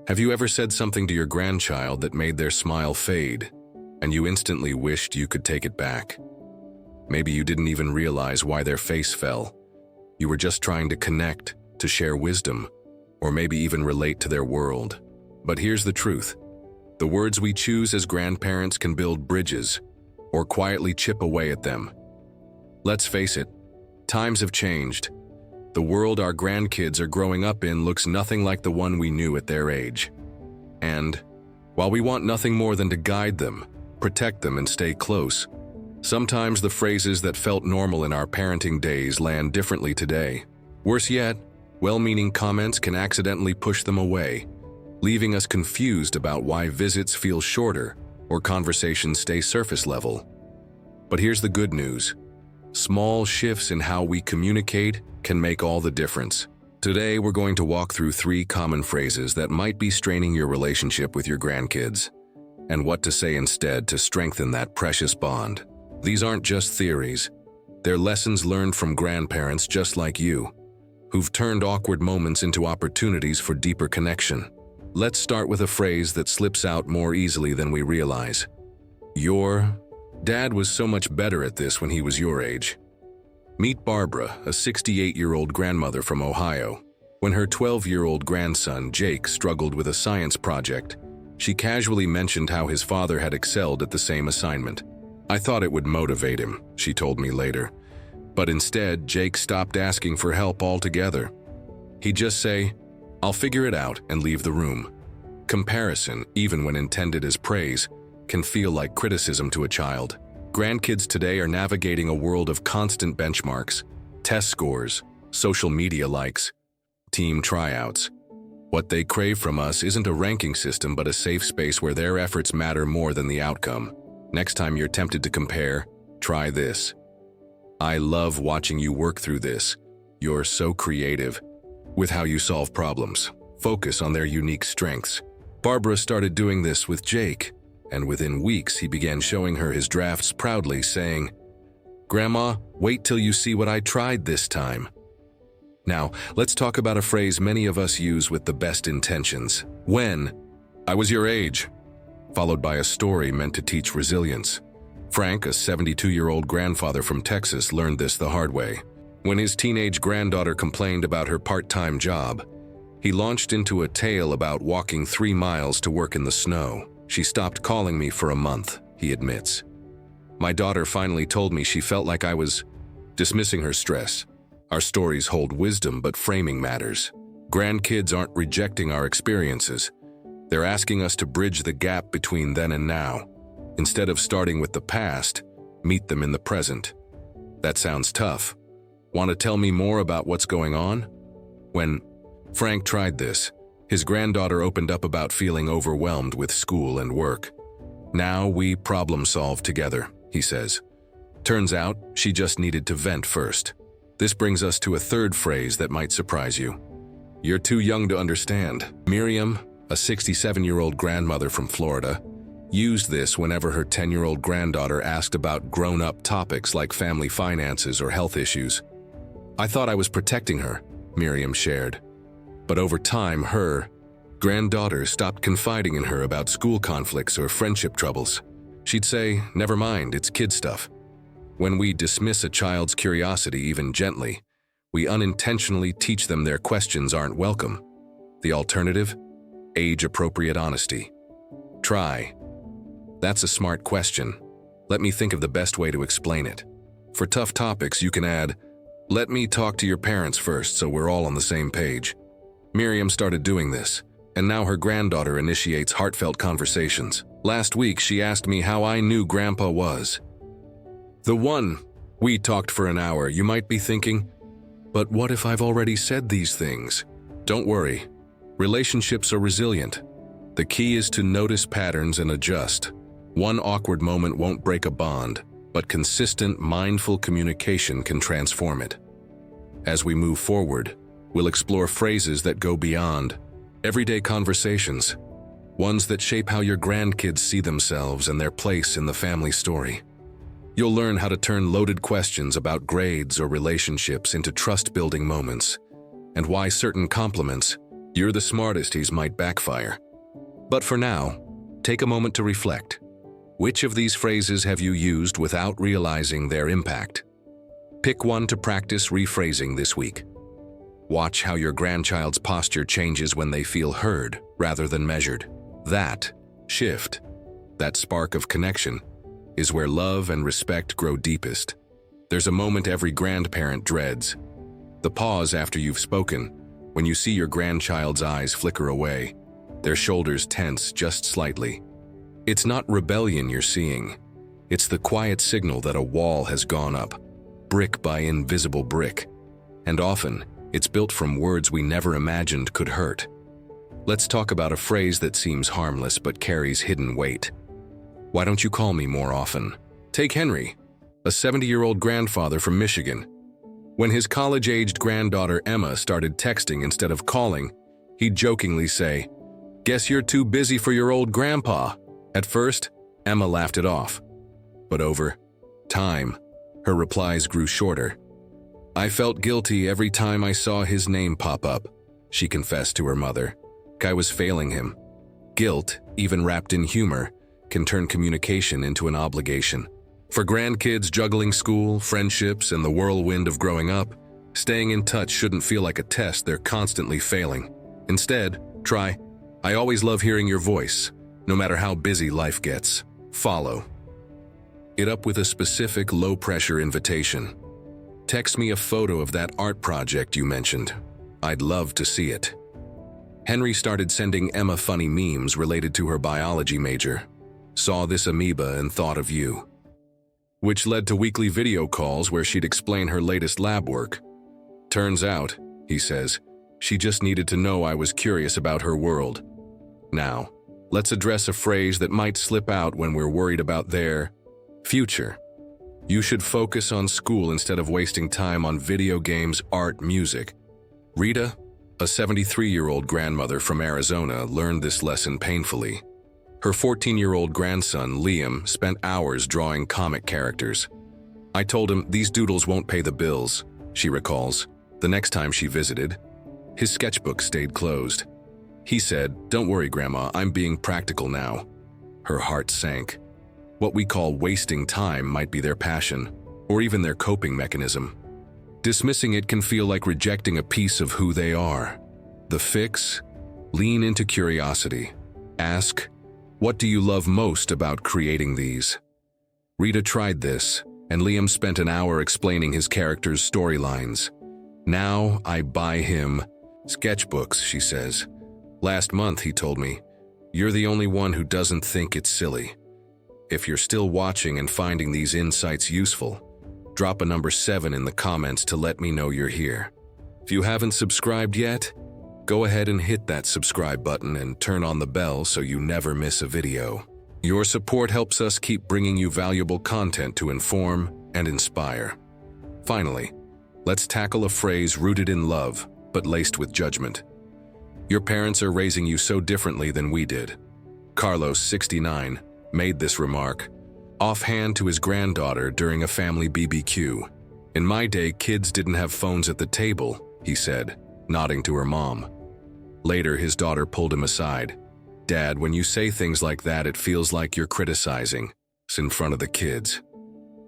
Have you ever said something to your grandchild that made their smile fade, and you instantly wished you could take it back? Maybe you didn't even realize why their face fell. You were just trying to connect, to share wisdom, or maybe even relate to their world. But here's the truth. The words we choose as grandparents can build bridges, or quietly chip away at them. Let's face it, times have changed. The world our grandkids are growing up in looks nothing like the one we knew at their age. And while we want nothing more than to guide them, protect them, and stay close, sometimes the phrases that felt normal in our parenting days land differently today. Worse yet, well-meaning comments can accidentally push them away, leaving us confused about why visits feel shorter or conversations stay surface level. But here's the good news. Small shifts in how we communicate can make all the difference. Today, we're going to walk through 3 common phrases that might be straining your relationship with your grandkids, and what to say instead to strengthen that precious bond. These aren't just theories. They're lessons learned from grandparents just like you, who've turned awkward moments into opportunities for deeper connection. Let's start with a phrase that slips out more easily than we realize. Your dad was so much better at this when he was your age. Meet Barbara, a 68-year-old grandmother from Ohio. When her 12-year-old grandson, Jake, struggled with a science project, she casually mentioned how his father had excelled at the same assignment. "I thought it would motivate him," she told me later. But instead, Jake stopped asking for help altogether. He'd just say, "I'll figure it out," and leave the room. Comparison, even when intended as praise, can feel like criticism to a child. Grandkids today are navigating a world of constant benchmarks, test scores, social media likes, team tryouts. What they crave from us isn't a ranking system but a safe space where their efforts matter more than the outcome. Next time you're tempted to compare, try this. "I love watching you work through this. You're so creative with how you solve problems." Focus on their unique strengths. Barbara started doing this with Jake, and within weeks he began showing her his drafts proudly, saying, "Grandma, wait till you see what I tried this time." Now, let's talk about a phrase many of us use with the best intentions. "When I was your age," followed by a story meant to teach resilience. Frank, a 72-year-old grandfather from Texas, learned this the hard way. When his teenage granddaughter complained about her part-time job, he launched into a tale about walking 3 miles to work in the snow. "She stopped calling me for a month," he admits. "My daughter finally told me she felt like I was dismissing her stress." Our stories hold wisdom, but framing matters. Grandkids aren't rejecting our experiences. They're asking us to bridge the gap between then and now. Instead of starting with the past, meet them in the present. That sounds tough. Want to tell me more about what's going on? When Frank tried this, his granddaughter opened up about feeling overwhelmed with school and work. "Now we problem-solve together," he says. Turns out, she just needed to vent first. This brings us to a third phrase that might surprise you. "You're too young to understand." Miriam, a 67-year-old grandmother from Florida, used this whenever her 10-year-old granddaughter asked about grown-up topics like family finances or health issues. "I thought I was protecting her," Miriam shared. But over time, her granddaughter stopped confiding in her about school conflicts or friendship troubles. She'd say, "Never mind, it's kid stuff." When we dismiss a child's curiosity even gently, we unintentionally teach them their questions aren't welcome. The alternative? Age-appropriate honesty. Try. "That's a smart question. Let me think of the best way to explain it." For tough topics, you can add, "Let me talk to your parents first so we're all on the same page." Miriam started doing this, and now her granddaughter initiates heartfelt conversations. "Last week, she asked me how I knew Grandpa was the one." We talked for an hour. You might be thinking, "But what if I've already said these things?" Don't worry. Relationships are resilient. The key is to notice patterns and adjust. One awkward moment won't break a bond, but consistent, mindful communication can transform it. As we move forward, we'll explore phrases that go beyond everyday conversations, ones that shape how your grandkids see themselves and their place in the family story. You'll learn how to turn loaded questions about grades or relationships into trust-building moments, and why certain compliments, "You're the smartest" might backfire. But for now, take a moment to reflect. Which of these phrases have you used without realizing their impact? Pick one to practice rephrasing this week. Watch how your grandchild's posture changes when they feel heard rather than measured. That shift, that spark of connection, is where love and respect grow deepest. There's a moment every grandparent dreads. The pause after you've spoken, when you see your grandchild's eyes flicker away, their shoulders tense just slightly. It's not rebellion you're seeing. It's the quiet signal that a wall has gone up, brick by invisible brick. And often, it's built from words we never imagined could hurt. Let's talk about a phrase that seems harmless but carries hidden weight. "Why don't you call me more often?" Take Henry, a 70-year-old grandfather from Michigan. When his college-aged granddaughter Emma started texting instead of calling, he'd jokingly say, "Guess you're too busy for your old grandpa." At first, Emma laughed it off. But over time, her replies grew shorter. "I felt guilty every time I saw his name pop up," she confessed to her mother. "I was failing him." Guilt, even wrapped in humor, can turn communication into an obligation. For grandkids juggling school, friendships, and the whirlwind of growing up, staying in touch shouldn't feel like a test they're constantly failing. Instead, try, "I always love hearing your voice, no matter how busy life gets." Follow it up with a specific low-pressure invitation. "Text me a photo of that art project you mentioned. I'd love to see it." Henry started sending Emma funny memes related to her biology major. "Saw this amoeba and thought of you." Which led to weekly video calls where she'd explain her latest lab work. "Turns out," he says, "she just needed to know I was curious about her world." Now, let's address a phrase that might slip out when we're worried about their future. You should focus on school instead of wasting time on video games, art, music. Rita, a 73-year-old grandmother from Arizona, learned this lesson painfully. Her 14-year-old grandson, Liam, spent hours drawing comic characters. "I told him these doodles won't pay the bills," she recalls, the next time she visited. His sketchbook stayed closed. He said, "Don't worry, Grandma, I'm being practical now." Her heart sank. What we call wasting time might be their passion, or even their coping mechanism. Dismissing it can feel like rejecting a piece of who they are. The fix? Lean into curiosity. Ask, "What do you love most about creating these?" Rita tried this, and Liam spent an hour explaining his character's storylines. "Now I buy him sketchbooks," she says. "Last month he told me, 'You're the only one who doesn't think it's silly.'" If you're still watching and finding these insights useful, drop a number 7 in the comments to let me know you're here. If you haven't subscribed yet, go ahead and hit that subscribe button and turn on the bell so you never miss a video. Your support helps us keep bringing you valuable content to inform and inspire. Finally, let's tackle a phrase rooted in love, but laced with judgment. Your parents are raising you so differently than we did. Carlos, 69, made this remark offhand to his granddaughter during a family BBQ. "In my day, kids didn't have phones at the table," he said, nodding to her mom. Later, his daughter pulled him aside. "Dad, when you say things like that, it feels like you're criticizing us in front of the kids."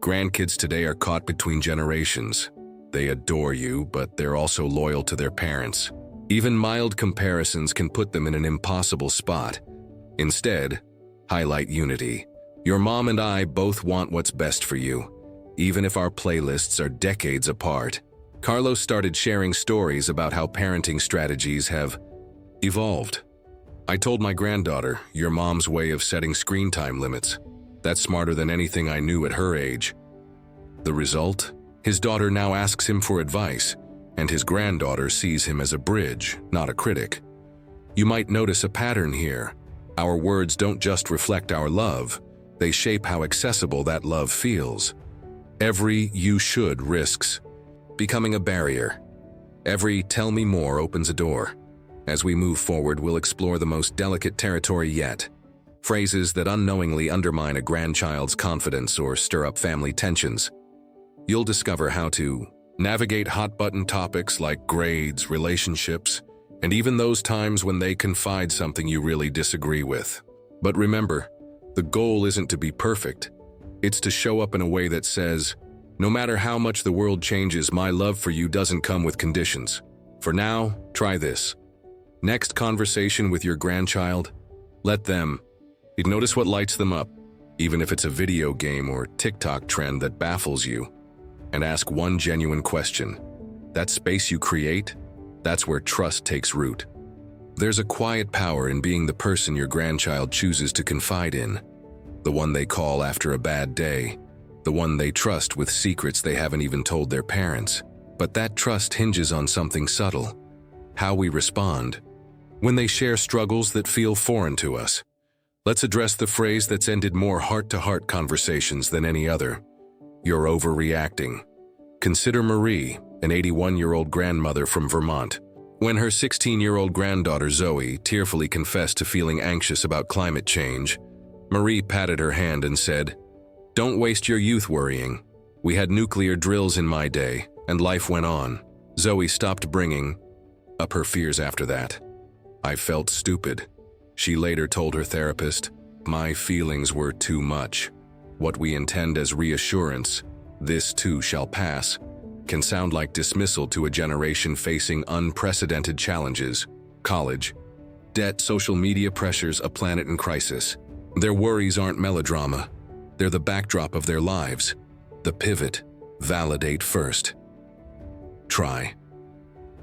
Grandkids today are caught between generations. They adore you, but they're also loyal to their parents. Even mild comparisons can put them in an impossible spot. Instead, highlight unity. Your mom and I both want what's best for you, even if our playlists are decades apart. Carlos started sharing stories about how parenting strategies have evolved. "I told my granddaughter, your mom's way of setting screen time limits. That's smarter than anything I knew at her age." The result? His daughter now asks him for advice, and his granddaughter sees him as a bridge, not a critic. You might notice a pattern here. Our words don't just reflect our love, they shape how accessible that love feels. Every "you should" risks becoming a barrier. Every "tell me more" opens a door. As we move forward, we'll explore the most delicate territory yet. Phrases that unknowingly undermine a grandchild's confidence or stir up family tensions. You'll discover how to navigate hot-button topics like grades, relationships, and even those times when they confide something you really disagree with. But remember, the goal isn't to be perfect. It's to show up in a way that says, no matter how much the world changes, my love for you doesn't come with conditions. For now, try this. Next conversation with your grandchild, let them. Notice what lights them up, even if it's a video game or TikTok trend that baffles you, and ask one genuine question. That space you create, that's where trust takes root. There's a quiet power in being the person your grandchild chooses to confide in, the one they call after a bad day, the one they trust with secrets they haven't even told their parents. But that trust hinges on something subtle: how we respond when they share struggles that feel foreign to us. Let's address the phrase that's ended more heart-to-heart conversations than any other. You're overreacting. Consider Marie, an 81-year-old grandmother from Vermont. When her 16-year-old granddaughter Zoe tearfully confessed to feeling anxious about climate change, Marie patted her hand and said, "Don't waste your youth worrying. We had nuclear drills in my day, and life went on." Zoe stopped bringing up her fears after that. "I felt stupid." She later told her therapist, "My feelings were too much." What we intend as reassurance, "This too shall pass," can sound like dismissal to a generation facing unprecedented challenges: college, debt, social media pressures, a planet in crisis. Their worries aren't melodrama. They're the backdrop of their lives. The pivot: validate first. Try.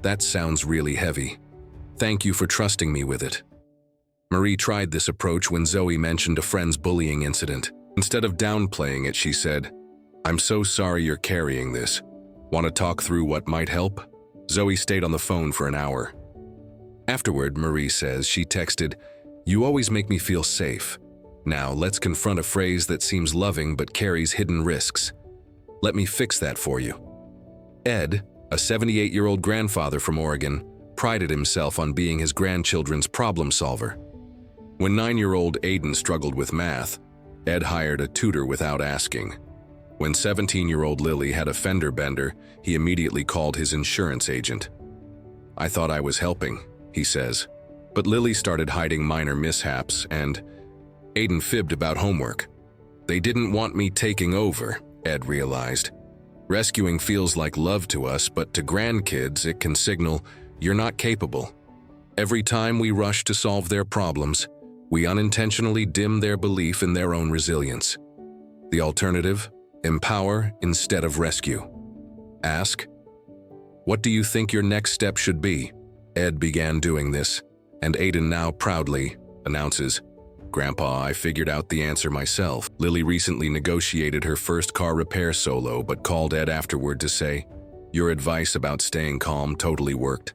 That sounds really heavy. Thank you for trusting me with it. Marie tried this approach when Zoe mentioned a friend's bullying incident. Instead of downplaying it, she said, "I'm so sorry you're carrying this. Want to talk through what might help?" Zoe stayed on the phone for an hour. Afterward, Marie says she texted, "You always make me feel safe. Now let's confront a phrase that seems loving but carries hidden risks. Let me fix that for you." Ed, a 78-year-old grandfather from Oregon, prided himself on being his grandchildren's problem solver. When 9-year-old Aiden struggled with math, Ed hired a tutor without asking. When 17-year-old Lily had a fender bender, he immediately called his insurance agent. "I thought I was helping," he says. But Lily started hiding minor mishaps, and Aiden fibbed about homework. "They didn't want me taking over," Ed realized. Rescuing feels like love to us, but to grandkids it can signal, "You're not capable." Every time we rush to solve their problems, we unintentionally dim their belief in their own resilience. The alternative: empower instead of rescue. Ask, "What do you think your next step should be?" Ed began doing this, and Aiden now proudly announces, "Grandpa, I figured out the answer myself." Lily recently negotiated her first car repair solo, but called Ed afterward to say, "Your advice about staying calm totally worked."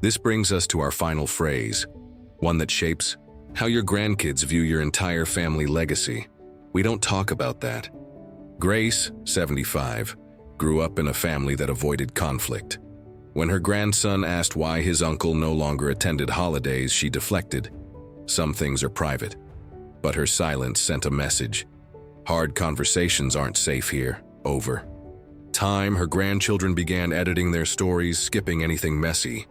This brings us to our final phrase, one that shapes how your grandkids view your entire family legacy. We don't talk about that. Grace, 75, grew up in a family that avoided conflict. When her grandson asked why his uncle no longer attended holidays, she deflected. "Some things are private." But her silence sent a message. "Hard conversations aren't safe here. Over." Time, her grandchildren began editing their stories, skipping anything messy.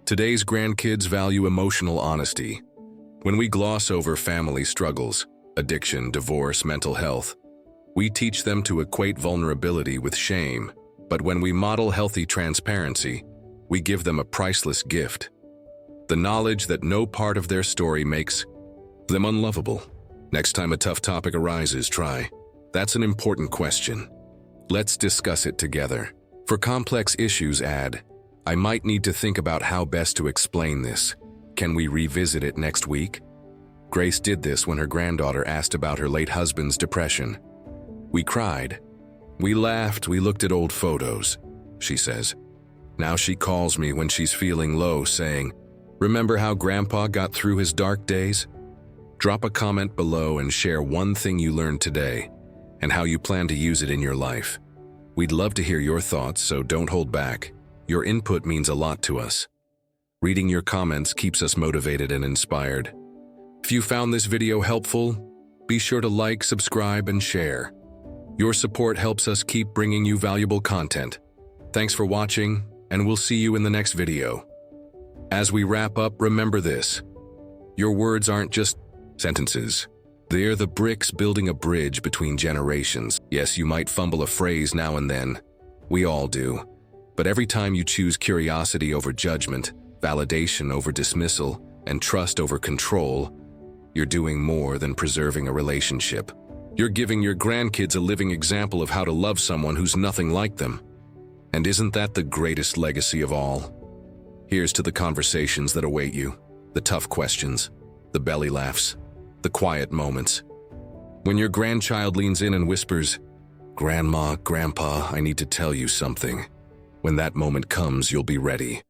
Today's grandkids value emotional honesty. When we gloss over family struggles, addiction, divorce, mental health, we teach them to equate vulnerability with shame. But when we model healthy transparency, we give them a priceless gift: the knowledge that no part of their story makes them unlovable. Next time a tough topic arises, try, "That's an important question. Let's discuss it together." For complex issues, add, "I might need to think about how best to explain this. Can we revisit it next week?" Grace did this when her granddaughter asked about her late husband's depression. "We cried. We laughed, we looked at old photos," she says. Now she calls me when she's feeling low saying, "Remember how Grandpa got through his dark days?" Drop a comment below and share one thing you learned today and how you plan to use it in your life. We'd love to hear your thoughts, so don't hold back. Your input means a lot to us. Reading your comments keeps us motivated and inspired. If you found this video helpful, be sure to like, subscribe, and share. Your support helps us keep bringing you valuable content. Thanks for watching, and we'll see you in the next video. As we wrap up, remember this. Your words aren't just sentences. They're the bricks building a bridge between generations. Yes, you might fumble a phrase now and then. We all do. But every time you choose curiosity over judgment, validation over dismissal, and trust over control, you're doing more than preserving a relationship. You're giving your grandkids a living example of how to love someone who's nothing like them. And isn't that the greatest legacy of all? Here's to the conversations that await you, the tough questions, the belly laughs, the quiet moments. When your grandchild leans in and whispers, "Grandma, Grandpa, I need to tell you something." When that moment comes, you'll be ready.